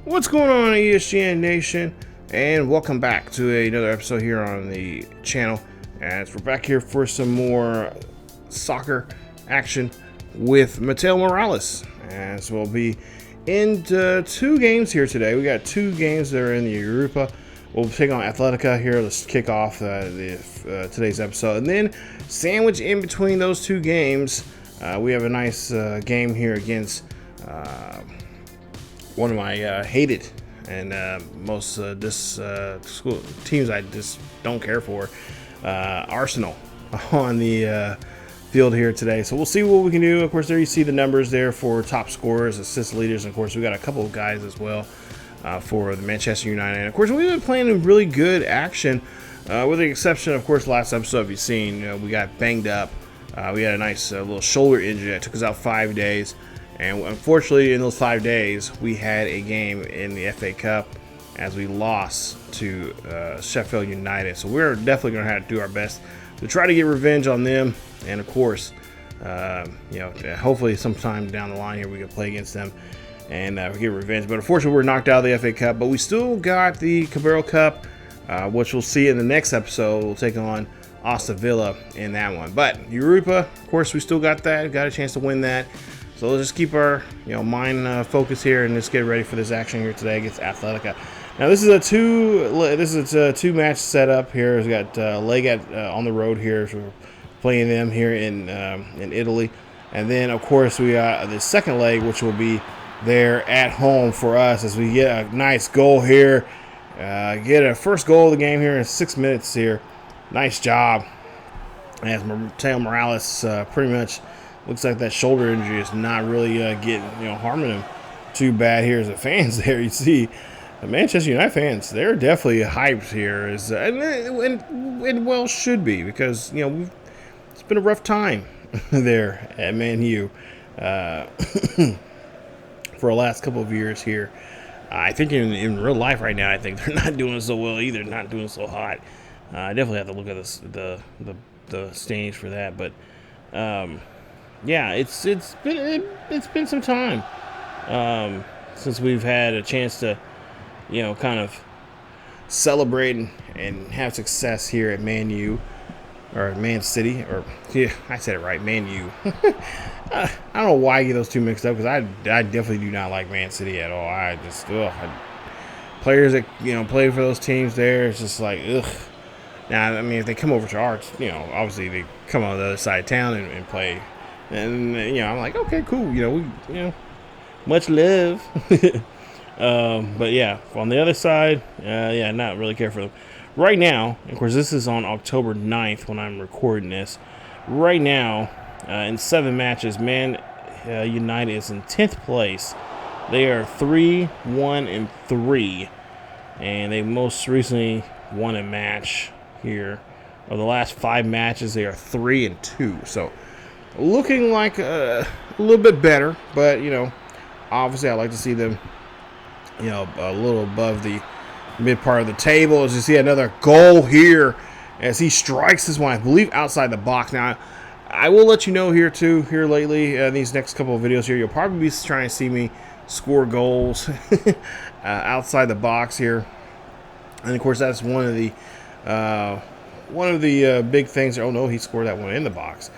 What's going on, ESGN Nation? And welcome back to another episode here on the channel. As we're back here for some more soccer action with Mateo Morales. As we'll be into two games here today. We got two games that are in the Europa. We'll take on Athletica here. Let's kick off today's episode. And then sandwich in between those two games, we have a nice game here against one of my hated and most school teams I just don't care for, Arsenal, on the field here today. So we'll see what we can do. Of course, there you see the numbers there for top scorers, assist leaders, and of course we got a couple of guys as well for the Manchester United. And of course, we've been playing in really good action, with the exception, of course, last episode you've seen, we got banged up. We had a nice little shoulder injury that took us out 5 days. And unfortunately, in those 5 days, we had a game in the FA Cup as we lost to Sheffield United. So we're definitely going to have to do our best to try to get revenge on them. And of course, hopefully sometime down the line here we can play against them and get revenge. But unfortunately, we're knocked out of the FA Cup. But we still got the Carabao Cup, which we'll see in the next episode. We'll take on Aston Villa in that one. But Europa, of course, we still got that. Got a chance to win that. So let's just keep our mind focused here and let's get ready for this action here today against Athletica. Now this is a two match setup here. We got leg on the road here, so we're playing them here in Italy, and then of course we got the second leg, which will be there at home for us as we get a nice goal here, get a first goal of the game here in 6 minutes here. Nice job, as Mateo Morales pretty much. Looks like that shoulder injury is not really harming him too bad here as the fans there. You see the Manchester United fans, they're definitely hyped here, and well should be, because it's been a rough time there at Man U for the last couple of years here. I think in real life right now, I think they're not doing so well either, not doing so hot. I definitely have to look at the standings for that, but. Yeah, it's been some time since we've had a chance to, kind of celebrate and have success here at Man U, or Man City, or yeah, I said it right, Man U. I don't know why I get those two mixed up, because I definitely do not like Man City at all. I just players that play for those teams there, it's just like ugh. Now, I mean, if they come over to ours, obviously they come on the other side of town and play. And I'm like, okay, cool. Much love. But yeah, on the other side, not really care for them right now. Of course, this is on October 9th when I'm recording this. Right now, in 7 matches, Man United is in 10th place. They are 3-1-3, and they most recently won a match here. Of the last 5 matches, they are 3-2. So. Looking like a little bit better, but obviously I like to see them a little above the mid part of the table. As you see another goal here as he strikes this one, I believe, outside the box. Now I will let you know here lately, these next couple of videos here, you'll probably be trying to see me score goals outside the box here, and of course that's one of the big things. Oh no, he scored that one in the box.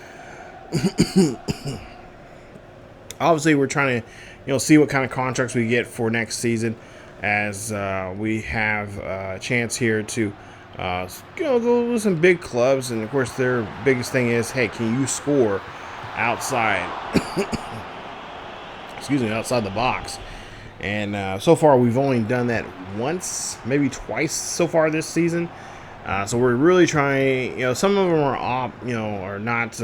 Obviously, we're trying to, see what kind of contracts we get for next season, as we have a chance here to, go with some big clubs. And of course, their biggest thing is, hey, can you score outside? Outside the box. And so far, we've only done that once, maybe twice so far this season. So we're really trying, some of them are are not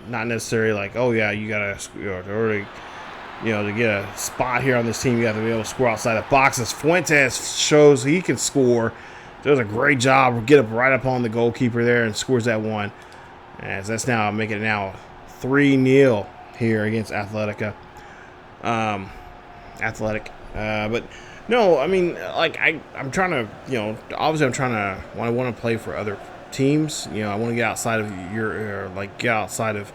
necessarily like, oh yeah, you gotta, to get a spot here on this team, you have to be able to score outside the box. As Fuentes shows he can score, does a great job, get up right up on the goalkeeper there and scores that one. As that's now making it now 3-0 here against Athletica. But. No, I mean, like, I'm trying to, obviously I want to play for other teams. I want to get outside of get outside of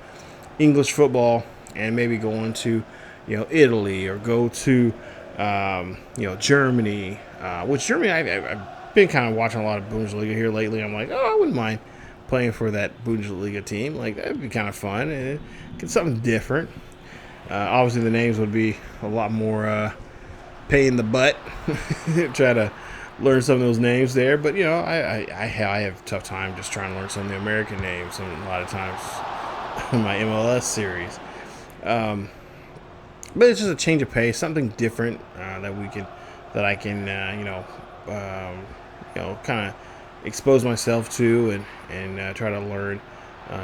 English football and maybe go into, Italy, or go to Germany, which Germany, I've been kind of watching a lot of Bundesliga here lately. I'm like, oh, I wouldn't mind playing for that Bundesliga team. Like, that'd be kind of fun and get something different. Obviously, the names would be a lot more pain in the butt. Try to learn some of those names there, but I have a tough time just trying to learn some of the American names. A lot of times in my MLS series. But it's just a change of pace, something different that I can, kind of expose myself to and try to learn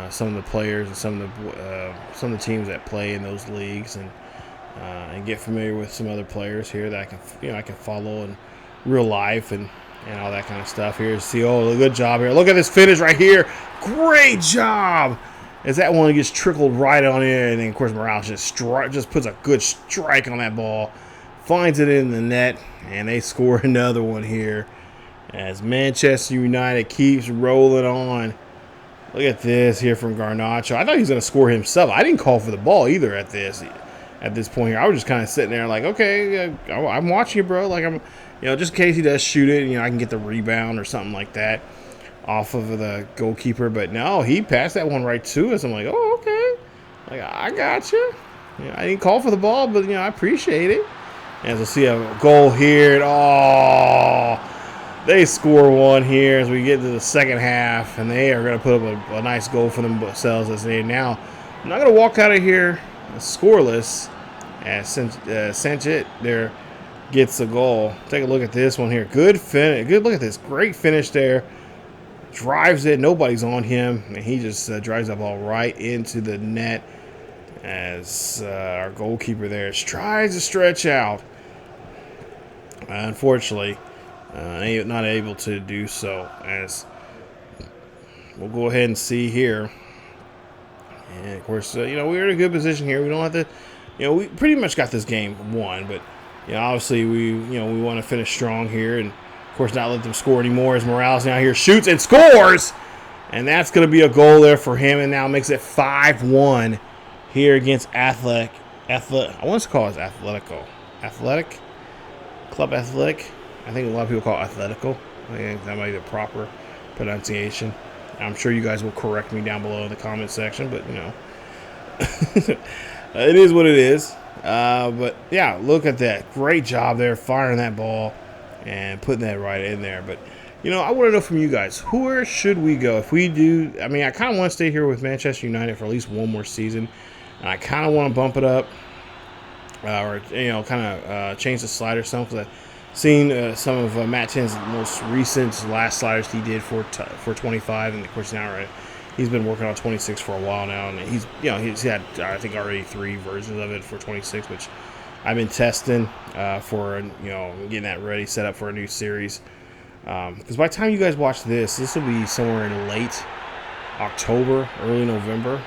some of the players and some of the teams that play in those leagues and get familiar with some other players here that I can follow in real life and all that kind of stuff. Here, see, good job here. Look at this finish right here. Great job. As that one gets trickled right on in, and then of course Morales just puts a good strike on that ball, finds it in the net, and they score another one here. As Manchester United keeps rolling on. Look at this here from Garnacho. I thought he was going to score himself. I didn't call for the ball either at this point here. I was just kind of sitting there like, okay, I'm watching you, bro. Like I'm, just in case he does shoot it, I can get the rebound or something like that off of the goalkeeper. But no, he passed that one right to us. I'm like, oh, okay. Like, I got you. I didn't call for the ball, but, I appreciate it. As we'll see a goal here. And, they score one here as we get to the second half. And they are going to put up a nice goal for themselves as they now. I'm not going to walk out of here scoreless as Sanchez there gets a goal. Take a look at this one here. Good finish. Good look at this. Great finish there. Drives it. Nobody's on him. And he just drives that ball right into the net as our goalkeeper there tries to stretch out. Unfortunately, not able to do so. As we'll go ahead and see here. And, of course, we're in a good position here. We don't have to, we pretty much got this game won. But, obviously we want to finish strong here. And, of course, not let them score anymore as Morales now here shoots and scores. And that's going to be a goal there for him. And now makes it 5-1 here against Athletic. I want to call it Atletico. Athletic? Club Athletic? I think a lot of people call it Atletico. I think that might be the proper pronunciation. I'm sure you guys will correct me down below in the comment section, but, it is what it is. But, yeah, look at that. Great job there firing that ball and putting that right in there. But, I want to know from you guys, where should we go? If we do, I kind of want to stay here with Manchester United for at least one more season. And I kind of want to bump it up or, change the slider some because I've seen some of Matt Tin's most recent last sliders he did for 25. And, of course, now he's been working on 26 for a while now. And he's had, I think, already 3 versions of it for 26, which I've been testing for, getting that ready, set up for a new series. Because by the time you guys watch this will be somewhere in late October, early November.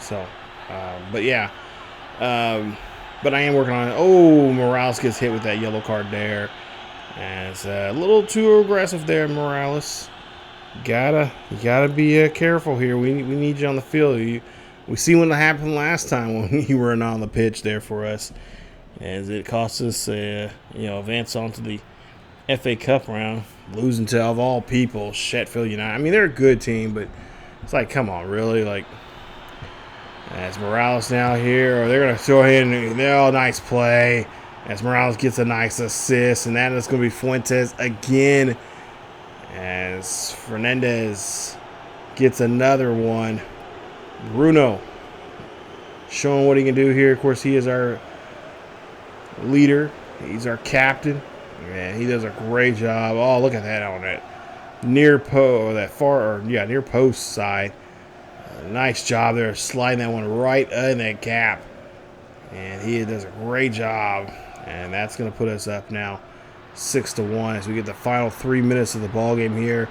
So, but yeah. But I am working on it. Oh, Morales gets hit with that yellow card there. And it's a little too aggressive there, Morales. You gotta be careful here. We need you on the field. We see what happened last time when you weren't on the pitch there for us. As it cost us, advance onto the FA Cup round, losing to, of all people, Sheffield United. They're a good team, but it's like, come on, really? Like, as Morales now here, or they're going to throw in, nice play. As Morales gets a nice assist, and that is going to be Fuentes again. As Fernandez gets another one. Bruno showing what he can do here. Of course, he is our leader. He's our captain. Man, he does a great job. Oh, look at that on that near post side. Nice job there, sliding that one right in that gap. And he does a great job. And that's going to put us up now 6-1 as we get the final 3 minutes of the ball game here.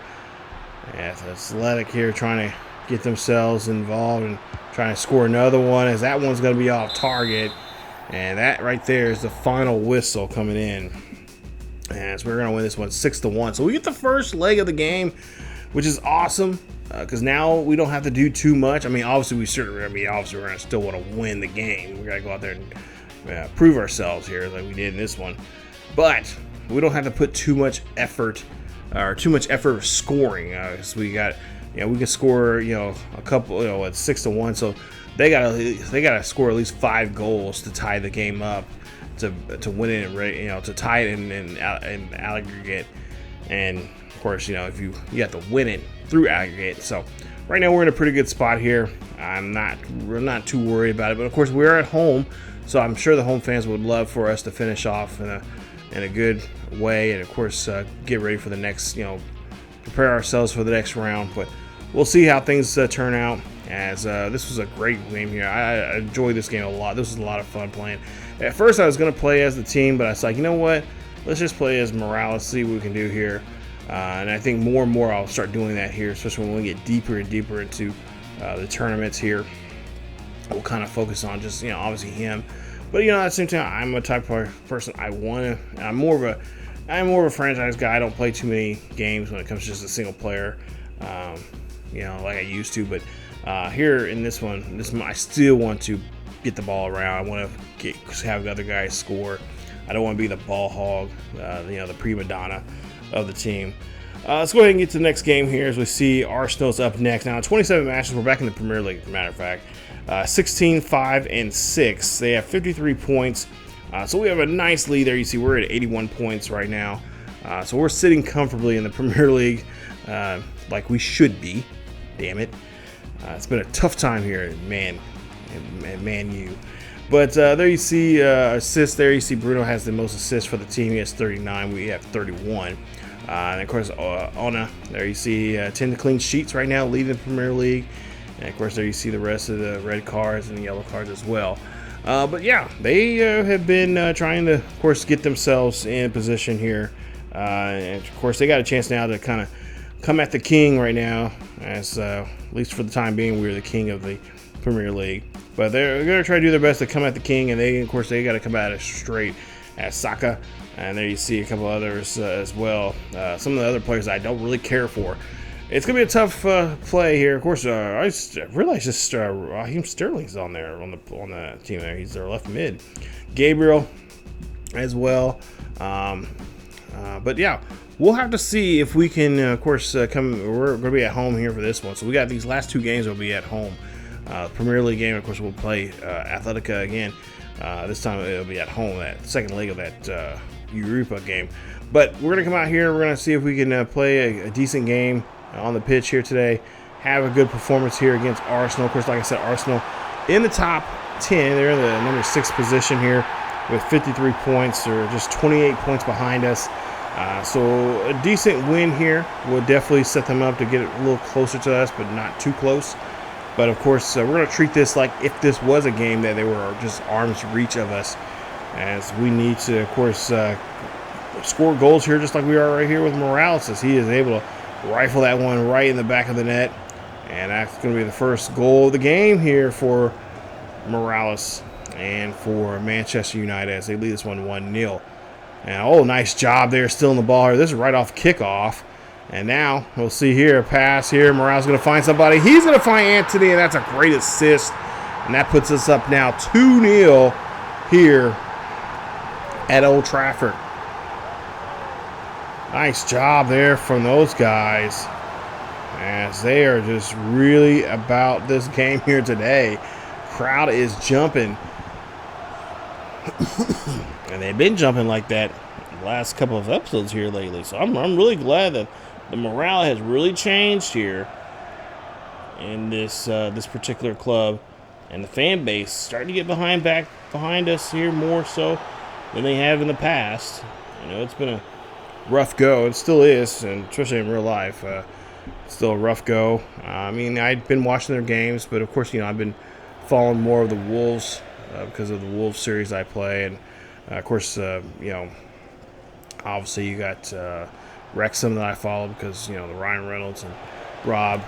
As Athletic here trying to get themselves involved and trying to score another one, as that one's going to be off target. And that right there is the final whistle coming in. And so we're going to win this one 6-1. So we get the first leg of the game, which is awesome because now we don't have to do too much. Obviously we're going to still want to win the game. We got to go out there and prove ourselves here like we did in this one. But we don't have to put too much effort scoring. So we got, we can score, a couple, at 6-1. So they gotta score at least 5 goals to tie the game up, to win it, to tie it in aggregate. And of course, if you have to win it through aggregate. So right now we're in a pretty good spot here. We're not too worried about it. But of course we're at home, so I'm sure the home fans would love for us to finish off in a good way, and of course get ready for the next, prepare ourselves for the next round. But we'll see how things turn out, as this was a great game here. I enjoyed this game a lot. This was a lot of fun playing. At first I was going to play as the team, but I was like, you know what, let's just play as Morales, see what we can do here. And I think more and more I'll start doing that here, especially when we get deeper and deeper into the tournaments here. We'll kind of focus on just, obviously him. But, at the same time, I'm a type of person, I'm more of a franchise guy. I don't play too many games when it comes to just a single player, like I used to. But here in this one, I still want to get the ball around. I want to have the other guys score. I don't want to be the ball hog, the prima donna of the team. Let's go ahead and get to the next game here, as we see Arsenal's up next. Now, 27 matches. We're back in the Premier League, as a matter of fact. 16-5-6. They have 53 points. So we have a nice lead there. You see we're at 81 points right now. So we're sitting comfortably in the Premier League, like we should be. Damn it. It's been a tough time here, Man U. But there you see assists there. You see Bruno has the most assists for the team. He has 39. We have 31. And of course, Ona, there you see 10 clean sheets right now, leading the Premier League. And of course, there you see the rest of the red cards and the yellow cards as well. But yeah, they have been trying to, of course, get themselves in position here. And of course, they got a chance now to kind of come at the king right now, as at least for the time being, we're the king of the Premier League. But they're going to try to do their best to come at the king, and of course, they got to come at it straight as Saka. And there you see a couple others as well. Some of the other players I don't really care for. It's going to be a tough play here. Of course, I realized just Raheem Sterling's on there on the team there. He's their left mid. Gabriel as well. But yeah, we'll have to see if we can, of course, come. We're going to be at home here for this one. So we got these last 2 games will be at home. Premier League game, of course, we'll play Athletica again. This time it'll be at home, that second leg of that Europa game. But we're going to come out here. We're going to see if we can play a decent game on the pitch here today. Have a good performance here against Arsenal. Of course, like I said, Arsenal in the top 10. They're in the number 6 position here with 53 points. They're just 28 points behind us. So a decent win here will definitely set them up to get a little closer to us, but not too close. But of course, we're going to treat this like if this was a game that they were just arm's reach of us, as we need to, of course, score goals here just like we are right here with Morales, as he is able to rifle that one right in the back of the net. And that's going to be the first goal of the game here for Morales and for Manchester United, as they lead this one 1-0. And nice job there, still in the ball here. This is right off kickoff. And now we'll see here, a pass here. Morales going to find somebody. He's going to find Anthony, and that's a great assist. And that puts us up now 2-0 here at Old Trafford. Nice job there from those guys, as they are just really about this game here today. Crowd is jumping. And they've been jumping like that the last couple of episodes here lately. So I'm really glad that the morale has really changed here in this particular club, and the fan base starting to get back behind us here more so than they have in the past. It's been a rough go. It still is, and especially in real life, it's still a rough go. I'd been watching their games, but of course, I've been following more of the Wolves because of the Wolves series I play, and of course, obviously you got Wrexham that I follow because the Ryan Reynolds and Rob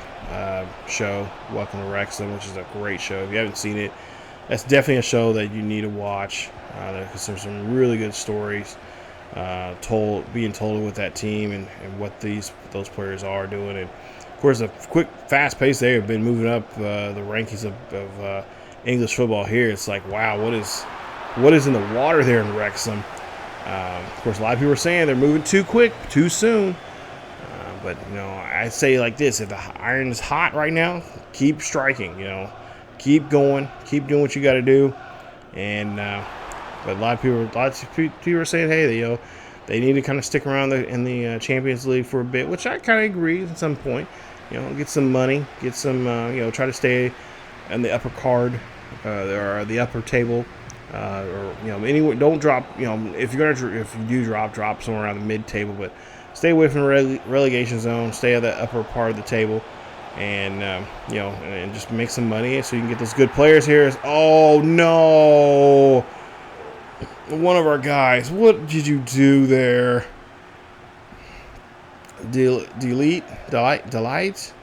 show, Welcome to Wrexham, which is a great show. If you haven't seen it, that's definitely a show that you need to watch because there's some really good stories being told with that team and what those players are doing. And of course, a quick, fast pace. They have been moving up the rankings of English football here. It's like, wow, what is what is in the water there in Wrexham. Of course, a lot of people are saying they're moving too quick, too soon. But, I say like this, if the iron is hot right now, keep striking, keep going, keep doing what you got to do. And, but a lot of people are saying, hey, they need to kind of stick around in the Champions League for a bit, which I kind of agree at some point. Get some money, get some, try to stay in the upper card, or the upper table, or anyway, don't drop. If you do drop somewhere around the mid table, but stay away from the relegation zone, stay at the upper part of the table, and and just make some money so you can get those good players here. Oh no! One of our guys, what did you do there? Deloitte? Deloitte.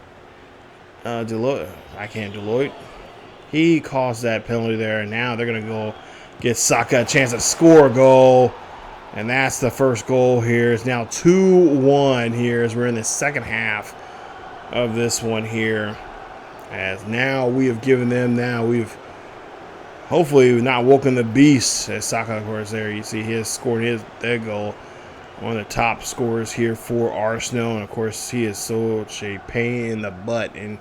He caused that penalty there, and now they're going to go get Saka a chance to score a goal. And that's the first goal here. It's now 2-1 here as we're in the second half of this one here. As now we have given them, we've hopefully not woken the beast. As Saka, of course, there you see he has scored that goal. One of the top scorers here for Arsenal. And, of course, he is such a pain in the butt in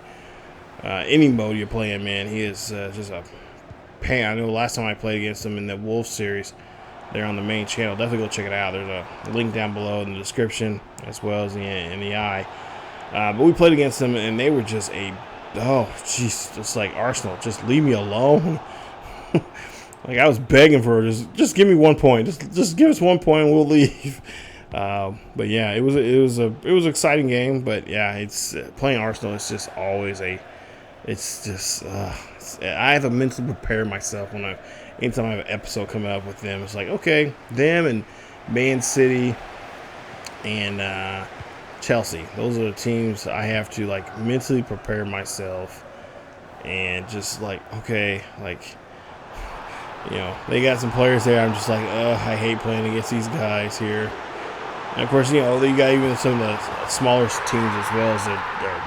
any mode you're playing, man. He is just a pain. I know last time I played against him in the Wolf series, they're on the main channel. Definitely go check it out. There's a link down below in the description as well as in the eye. But we played against them, and they were just just like Arsenal. Just leave me alone. Like I was begging for just give me 1 point. Just give us 1 point and we'll leave. But yeah, it was an exciting game. But yeah, it's playing Arsenal. It's just always I have to mentally prepare myself anytime I have an episode coming up with them. It's like, okay, them and Man City and Chelsea. Those are the teams I have to like mentally prepare myself and just like, okay, like, they got some players there. I'm just like, I hate playing against these guys here. And of course, you got even some of the smaller teams as well as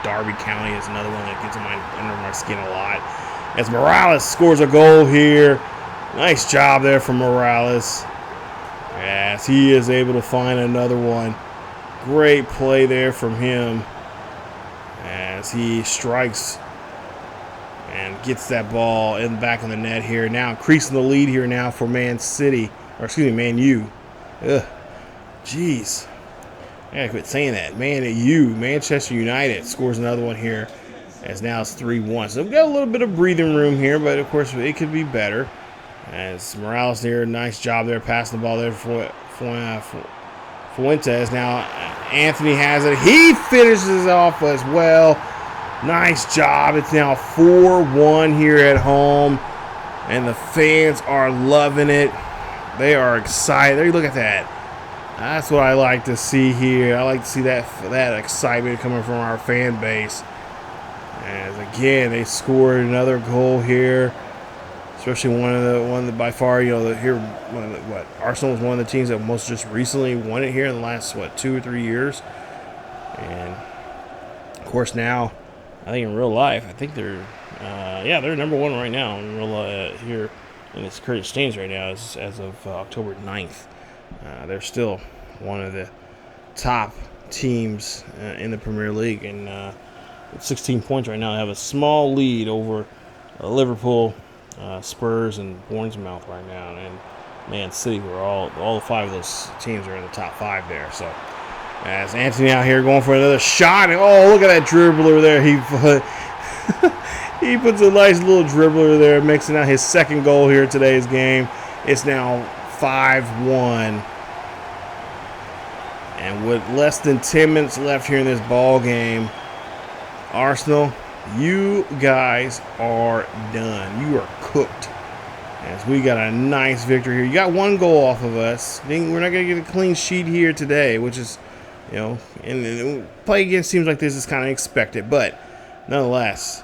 Derby County is another one that gets under my skin a lot. As Morales scores a goal here. Nice job there from Morales. As he is able to find another one. Great play there from him. As he strikes and gets that ball in the back of the net here. Now increasing the lead here now for Man U. Ugh. Jeez. I gotta quit saying that. Manchester United scores another one here. As now it's 3-1. So we've got a little bit of breathing room here, but of course it could be better. As Morales there, nice job there, passing the ball there for Fuentes. Now Anthony has it. He finishes off as well. Nice job. It's now 4-1 here at home. And the fans are loving it. They are excited. Look at that. That's what I like to see here. I like to see that excitement coming from our fan base. As again, they scored another goal here. Especially one of the by far, Arsenal was one of the teams that most just recently won it here in the last 2 or 3 years. And of course now, I think in real life, I think they're number one right now in real here in this current stage right now as of October 9th. They're still one of the top teams in the Premier League, and with 16 points right now, they have a small lead over Liverpool, Spurs, and Bournemouth right now, and Man City, where all 5 of those teams are in the top 5 there. So as Anthony out here going for another shot, and look at that dribbler there. He puts a nice little dribbler there, mixing out his second goal here in today's game. It's now 5-1. And with less than 10 minutes left here in this ball game, Arsenal, you guys are done. You are cooked. As we got a nice victory here. You got 1 goal off of us. We're not going to get a clean sheet here today, which is, and play against teams like this is kind of expected. But nonetheless,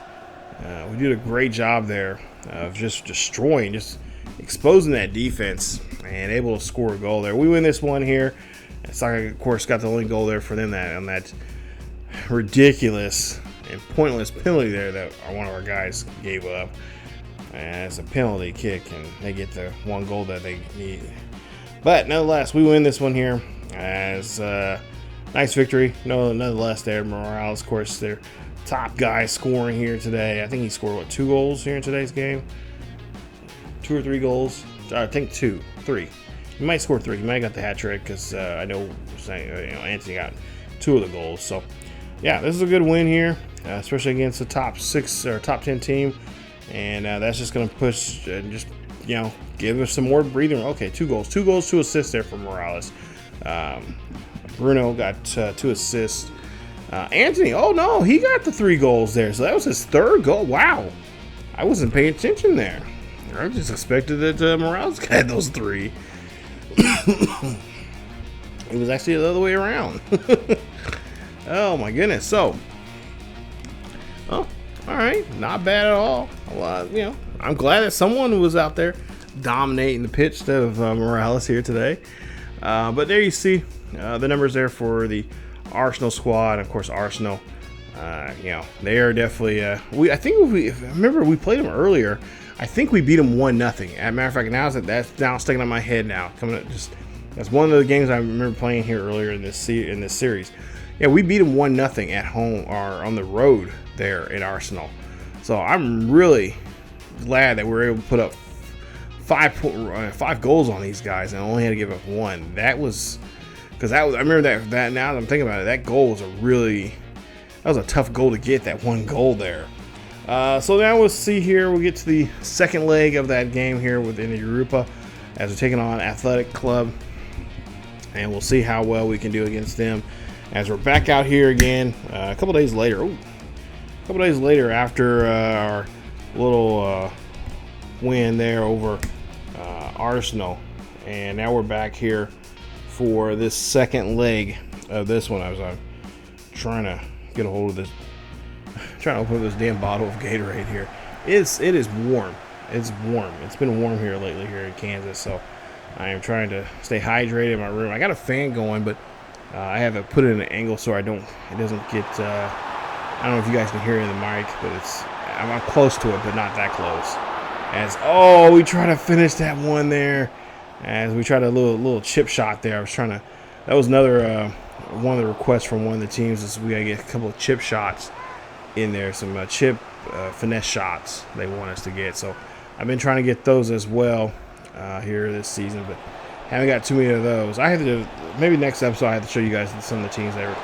we did a great job there of just destroying, just exposing that defense and able to score a goal there. We win this one here. Saka, of course, got the only goal there for them on that ridiculous and pointless penalty there that one of our guys gave up. And it's a penalty kick, and they get the one goal that they need. But nonetheless, we win this one here as nice victory. No, nonetheless, there Morales, of course, their top guy scoring here today. I think he scored what, 2 goals here in today's game, 2 or 3 goals. I think 2, 3. He might score 3. He might have got the hat trick because I know Anthony got 2 of the goals. So yeah, this is a good win here, especially against the top 6 or top 10 team, and that's just going to push and just give us some more breathing. Okay, 2 goals, 2 assists there for Morales. Bruno got 2 assists. Anthony, oh no, he got the 3 goals there. So that was his 3rd goal. Wow, I wasn't paying attention there. I just expected that Morales had those 3. It was actually the other way around. Oh my goodness. So, oh, all right, not bad at all. Well, I'm glad that someone was out there dominating the pitch instead of Morales here today. But there you see the numbers there for the Arsenal squad. Of course, Arsenal, they are definitely. I think remember we played them earlier. I think we beat them 1-0. As a matter of fact, that's now sticking on my head now. That's one of the games I remember playing here earlier in this series. Yeah, we beat them 1-0 at home or on the road there in Arsenal. So I'm really glad that we were able to put up 5 goals on these guys and only had to give up 1. That was because I remember that now that I'm thinking about it, that goal was a tough goal to get, that 1 goal there. So now we'll see here. We'll get to the second leg of that game here within the Europa as we're taking on Athletic Club, and we'll see how well we can do against them as we're back out here again a couple days later. After our little win there over Arsenal, and now we're back here for this second leg of this one. I was trying to get a hold of this. Trying to open up this damn bottle of Gatorade here. It is warm. It's warm. It's been warm here lately here in Kansas, so I am trying to stay hydrated in my room. I got a fan going, but I have to put it in an angle so it doesn't get. I don't know if you guys can hear it in the mic, but I'm close to it, but not that close. We try to finish that one there. As we tried a little chip shot there. That was another one of the requests from one of the teams is we gotta get a couple of chip shots in there, some chip finesse shots they want us to get. So I've been trying to get those as well here this season, but haven't got too many of those. I have to maybe next episode I have to show you guys some of the teams that were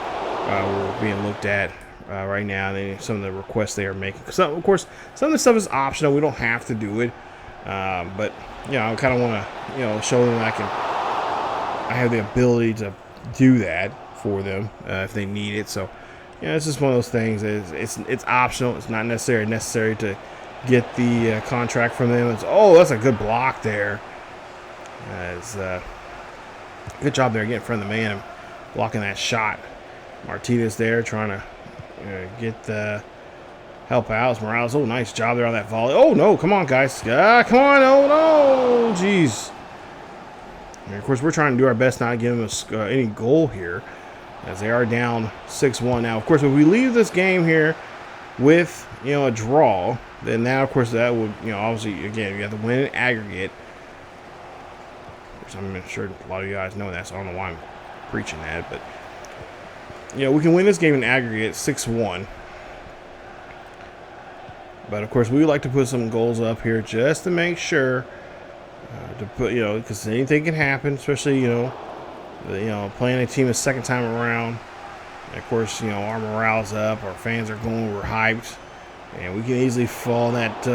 being looked at right now, and some of the requests they are making. So of course some of the stuff is optional. We don't have to do it, but I kind of want to show them that I have the ability to do that for them if they need it. So it's just one of those things. It's optional. It's not necessary to get the contract from them. That's a good block there. Good job there getting in front of the man and blocking that shot. Martinez there trying to get the help out. Morales. Nice job there on that volley. Oh no, come on guys. Come on. Oh no, jeez. And of course we're trying to do our best not to give them any goal here, as they are down 6-1 now. Of course, if we leave this game here with a draw, then now of course that would obviously again you have to win in aggregate. Which I'm sure a lot of you guys know that, so I don't know why I'm preaching that, but we can win this game in aggregate 6-1. But of course we would like to put some goals up here just to make sure to put because anything can happen, especially playing a team a second time around. And of course, our morale's up, our fans are going, we're hyped, and we can easily fall in that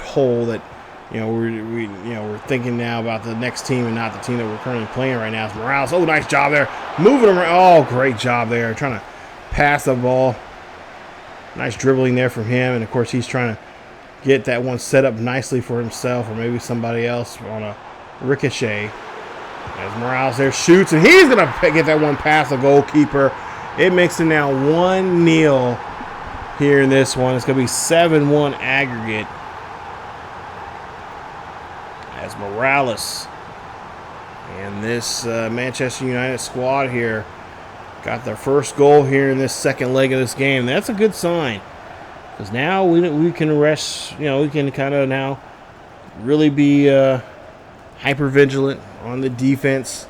hole that we're thinking now about the next team and not the team that we're currently playing right now. It's Morales. Nice job there, moving around. Great job there, trying to pass the ball. Nice dribbling there from him, and of course he's trying to get that one set up nicely for himself or maybe somebody else on a ricochet. As Morales there shoots, and he's going to get that one past the goalkeeper. It makes it now 1-0 here in this one. It's going to be 7-1 aggregate. As Morales and this Manchester United squad here got their first goal here in this second leg of this game. That's a good sign, because now we can rest. We can kind of now really be hyper vigilant on the defense.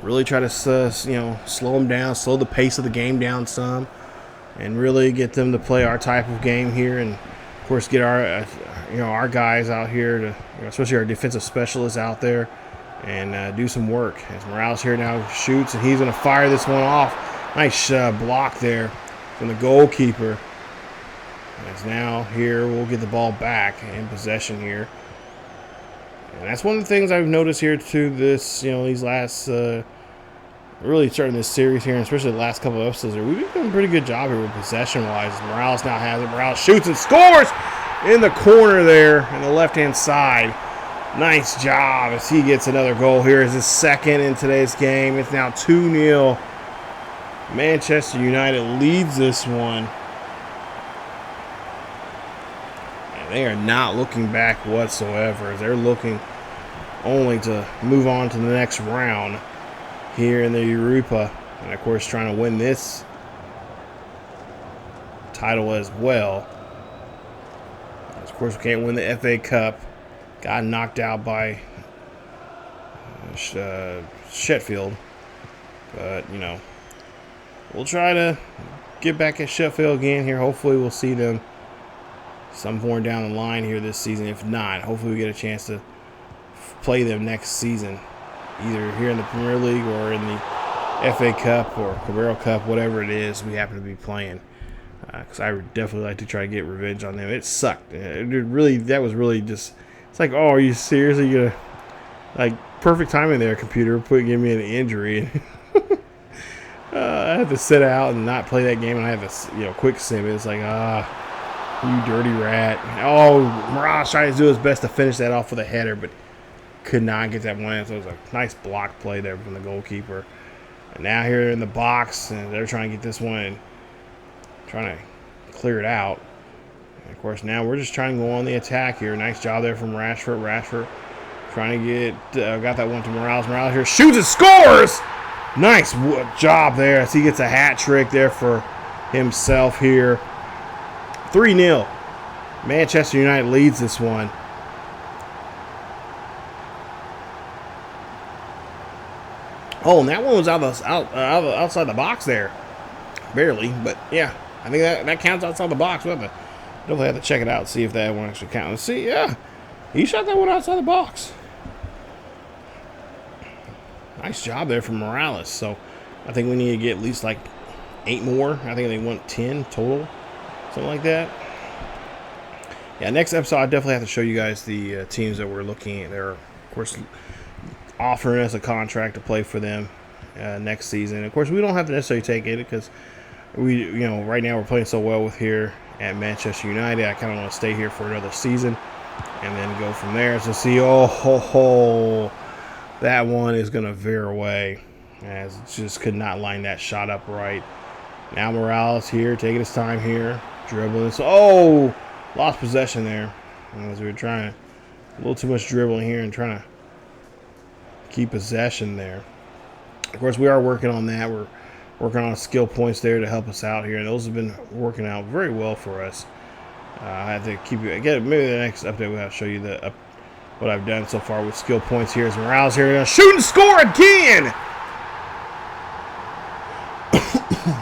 Really try to slow them down, slow the pace of the game down some, and really get them to play our type of game here. And of course, get our guys out here to, especially our defensive specialists out there, and do some work. As Morales here now shoots, and he's going to fire this one off. Nice block there from the goalkeeper. As now here we'll get the ball back in possession here. And that's one of the things I've noticed here too. These last, really starting this series here, and especially the last couple of episodes here, we've been doing a pretty good job here with possession-wise. Morales now has it. Morales shoots and scores in the corner there on the left-hand side. Nice job as he gets another goal here. Is his second in today's game. It's now 2-0. Manchester United leads this one. They are not looking back whatsoever. They're looking only to move on to the next round here in the Europa. And, of course, trying to win this title as well. Of course, we can't win the FA Cup. Got knocked out by Sheffield. But, we'll try to get back at Sheffield again here. Hopefully we'll see them some point down the line here this season. If not, hopefully we get a chance to play them next season, either here in the Premier League or in the FA Cup or Carabao Cup, whatever it is we happen to be playing. Because I would definitely like to try to get revenge on them. It sucked. That was really just. It's like, oh, are you seriously gonna, perfect timing there, computer, giving me an injury. I had to sit out and not play that game, and I had to, quick sim. It's like, you dirty rat. Oh, Morales trying to do his best to finish that off with a header, but could not get that one in. So it was a nice block play there from the goalkeeper. And now here in the box, and they're trying to get this one, trying to clear it out. And of course, now we're just trying to go on the attack here. Nice job there from Rashford. Rashford trying to get, got that one to Morales. Morales here shoots and scores! Nice job there as he gets a hat trick there for himself here. 3-0. Manchester United leads this one. Oh, and that one was outside the box there. Barely, but yeah. I think that counts outside the box. We'll definitely have to check it out and see if that one actually counts. Let's see, yeah. He shot that one outside the box. Nice job there from Morales. So I think we need to get at least 8 more. I think they want 10 total. Something like that. Yeah, next episode, I definitely have to show you guys the teams that we're looking at. They're, of course, offering us a contract to play for them next season. Of course, we don't have to necessarily take it because right now we're playing so well with here at Manchester United. I kind of want to stay here for another season and then go from there. So see, that one is going to veer away as it just could not line that shot up right. Now Morales here, taking his time here, dribbling. So, lost possession there as we were trying a little too much dribbling here and trying to keep possession there. Of course, we are working on that. We're working on skill points there to help us out here, and those have been working out very well for us. I have to keep you again. Maybe the next update we'll have to show you what I've done so far with skill points here. Is Morales here going to shoot and score again?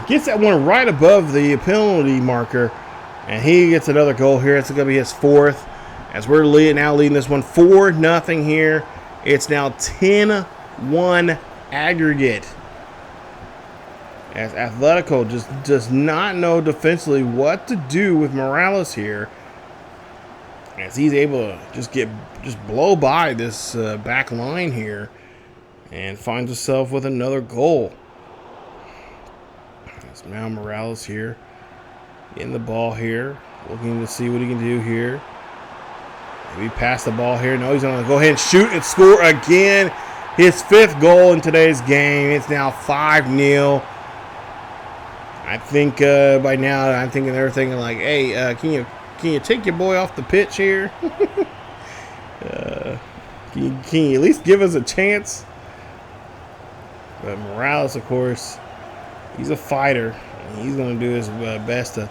Gets that one right above the penalty marker, and he gets another goal here. It's going to be his 4th. As we're leading this one 4-0 here. It's now 10-1 aggregate. As Atletico just does not know defensively what to do with Morales here, as he's able to just blow by this back line here and finds himself with another goal. It's now Morales here in the ball here, looking to see what he can do here. Maybe pass the ball here. No, he's going to go ahead and shoot and score again. His 5th goal in today's game. It's now 5-0. I think by now they're thinking like, hey, can you take your boy off the pitch here? Can you at least give us a chance? But Morales, of course, He's a fighter. He's going to do his best to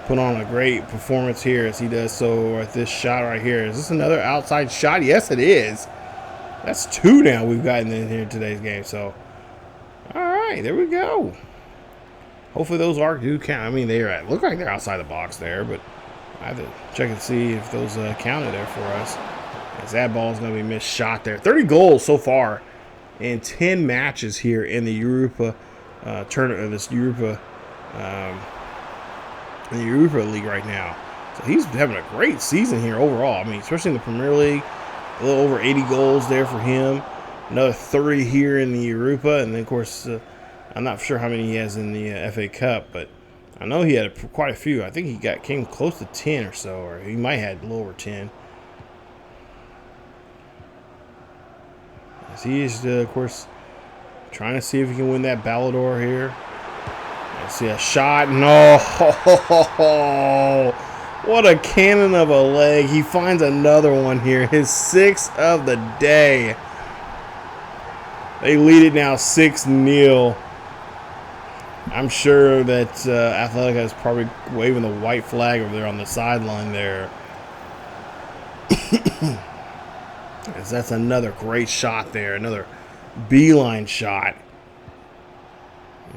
put on a great performance here as he does so at this shot right here. Is this another outside shot? Yes, it is. That's 2 now we've gotten in here in today's game. So, all right, there we go. Hopefully those do count. I mean, look like they're outside the box there, but I have to check and see if those counted there for us. As that ball is going to be missed shot there. 30 goals so far in 10 matches here in the Europa tournament, this Europa, in the Europa League right now. So he's having a great season here overall. I mean, especially in the Premier League, a little over 80 goals there for him. Another 30 here in the Europa, and then of course, I'm not sure how many he has in the FA Cup, but I know he had quite a few. I think he came close to 10 or so, or he might have had a little over 10. As he is, of course, trying to see if he can win that Ballon d'Or here. I see a shot. No. What a cannon of a leg. He finds another one here. His 6th of the day. They lead it now 6-0. I'm sure that Athletica is probably waving the white flag over there on the sideline there. As that's another great shot there. Another beeline shot.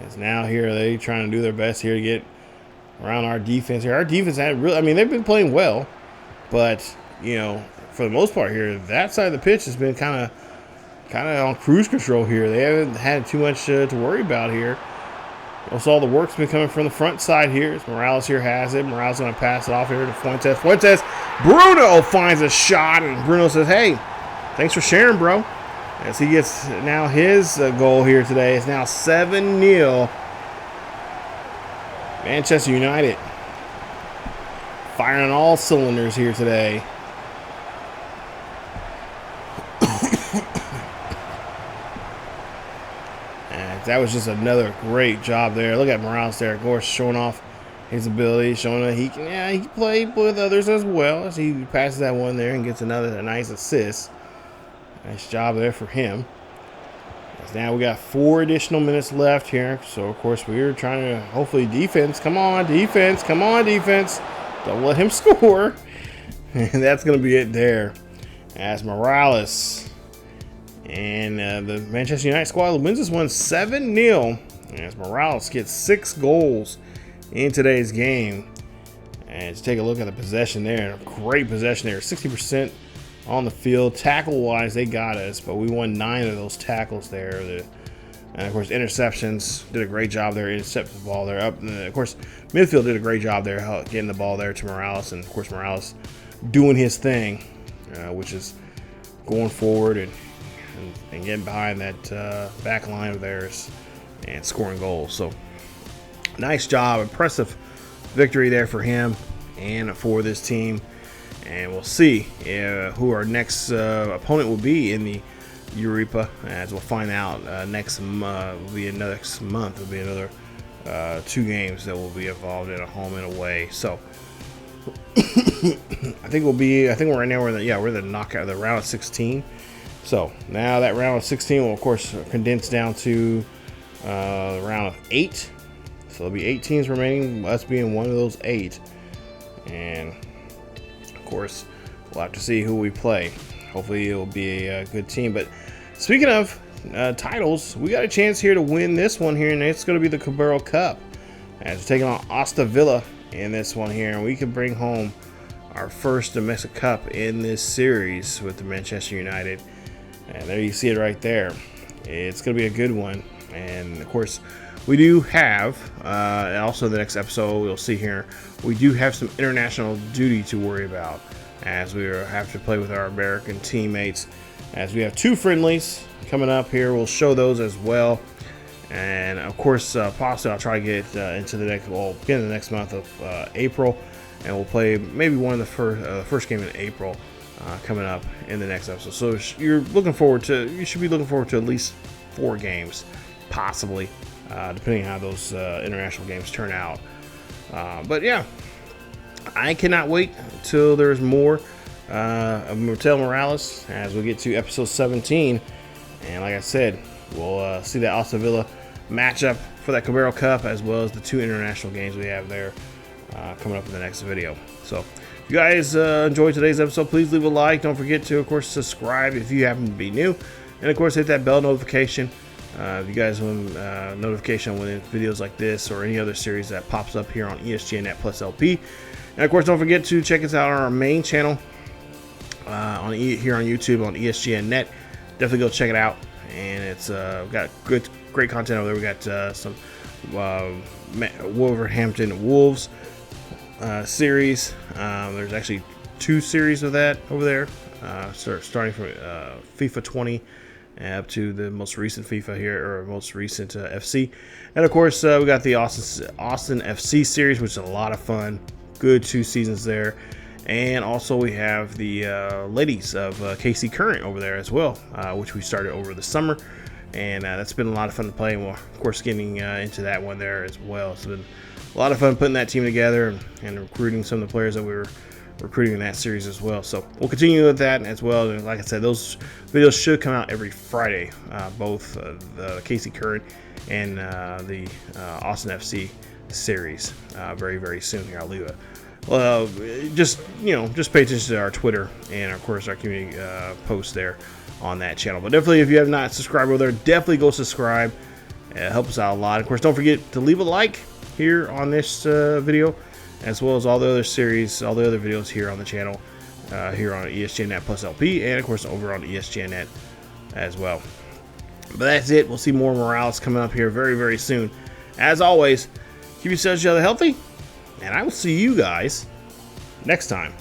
As now here they trying to do their best here to get around our defense here. Our defense had really, I mean, they've been playing well, but you know, for the most part here, that side of the pitch has been kind of on cruise control here. They haven't had too much to worry about here. Most all the work's been coming from the front side here. As Morales here has it. Morales going to pass it off here to Fuentes. Fuentes, Bruno finds a shot, and Bruno says, "Hey, thanks for sharing, bro." As he gets now his goal here today. It's now 7-0. Manchester United firing on all cylinders here today. And that was just another great job there. Look at Morales there, of course, showing off his ability, showing that he can play with others as well. As he passes that one there and gets a nice assist. Nice job there for him. As now we got 4 additional minutes left here. So, of course, we're trying to hopefully defense. Come on, defense. Come on, defense. Don't let him score. And that's going to be it there. As Morales and the Manchester United squad wins this one 7-0. As Morales gets 6 goals in today's game. And let's take a look at the possession there. Great possession there. 60% on the field. Tackle-wise, they got us, but we won 9 of those tackles there. And, of course, interceptions. Did a great job there. Intercepted the ball there. Up. And, of course, midfield did a great job there getting the ball there to Morales. And, of course, Morales doing his thing, which is going forward and getting behind that back line of theirs and scoring goals. So, nice job. Impressive victory there for him and for this team. And we'll see who our next opponent will be in the Europa, as we'll find out next month. Will be next month. Will be another 2 games that will be involved in a home and away. So I think we're right now we're in the knockout, the round of 16. So now that round of 16 will of course condense down to the round of 8. So there'll be 8 teams remaining, us being one of those 8, and of course, we'll have to see who we play. Hopefully, it will be a good team. But speaking of titles, we got a chance here to win this one here, and it's going to be the Carabao Cup. As we're taking on Aston Villa in this one here, and we can bring home our first domestic cup in this series with the Manchester United. And there you see it right there. It's going to be a good one. And of course, we do have, and also the next episode we'll see here, we do have some international duty to worry about as we have to play with our American teammates. As we have 2 friendlies coming up here, we'll show those as well. And of course, possibly I'll try to get into the beginning of the next month of April, and we'll play maybe one of the first game in April coming up in the next episode. So you should be looking forward to at least 4 games, possibly. Depending on how those international games turn out. But yeah, I cannot wait until there's more of Mateo Morales as we get to episode 17. And like I said, we'll see that Aston Villa matchup for that Cabero Cup, as well as the 2 international games we have there coming up in the next video. So if you guys enjoyed today's episode, please leave a like. Don't forget to, of course, subscribe if you happen to be new, and of course hit that bell notification if you guys want notification when videos like this or any other series that pops up here on ESGNet plus LP. And of course, don't forget to check us out on our main channel here on YouTube on ESGNet. Definitely go check it out, and it's got great content over there. We got some Wolverhampton Wolves series. There's actually 2 series of that over there, starting from FIFA 20 up to the most recent FIFA here, or most recent FC. And of course, we got the Austin FC series, which is a lot of fun. Good 2 seasons there. And also we have the ladies of KC Current over there as well, which we started over the summer. And that's been a lot of fun to play. And we're, of course, getting into that one there as well. It's been a lot of fun putting that team together and recruiting some of the players that we were recruiting in that series as well. So we'll continue with that as well. And like I said, those videos should come out every Friday, both the KC Current and the Austin FC series very, very soon here. I'll leave it. Well, just pay attention to our Twitter and of course our community posts there on that channel. But definitely, if you have not subscribed over there, definitely go subscribe. It helps us out a lot. Of course, don't forget to leave a like here on this video, as well as all the other series, all the other videos here on the channel, here on ESGNet plus LP, and of course over on ESGNet as well. But that's it. We'll see more Morales coming up here very, very soon. As always, keep yourselves healthy, and I will see you guys next time.